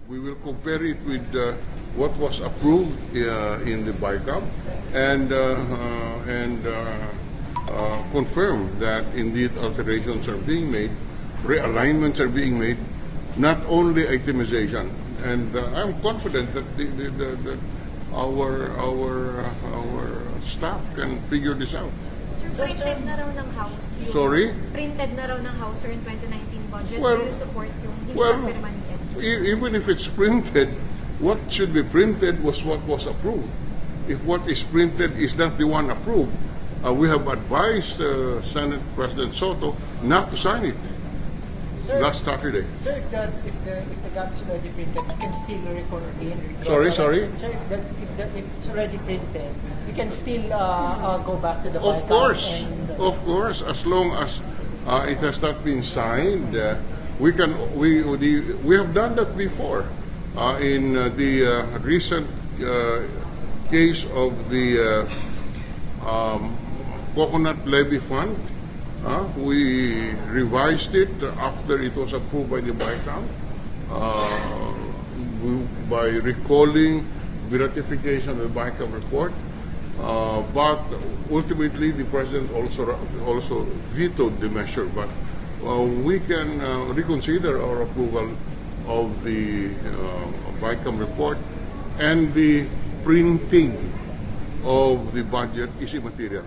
We will compare it with what was approved in the BICAM and confirm that indeed alterations are being made, realignments are being made, not only itemization. And I'm confident that our staff can figure this out. Sir, printed na raw ng House yung... Sorry? Printed na raw ng House, sir, in 2019 budget. Well, do you support yung hindi well, pirma ni SP? Even if it's printed, what should be printed was what was approved. If what is printed is not the one approved, we have advised Senate President Sotto not to sign it. Sir, last Saturday. Sir, if the gap is already printed, you can still record again. Sorry. Sir, if it's already printed, you can still go back to the Of course, as long as it has not been signed, we have done that before in the recent case of the coconut levy fund. We revised it after it was approved by the BICAM by recalling the ratification of the BICAM report. But ultimately, the president also vetoed the measure. But we can reconsider our approval of the BICAM report, and the printing of the budget is immaterial.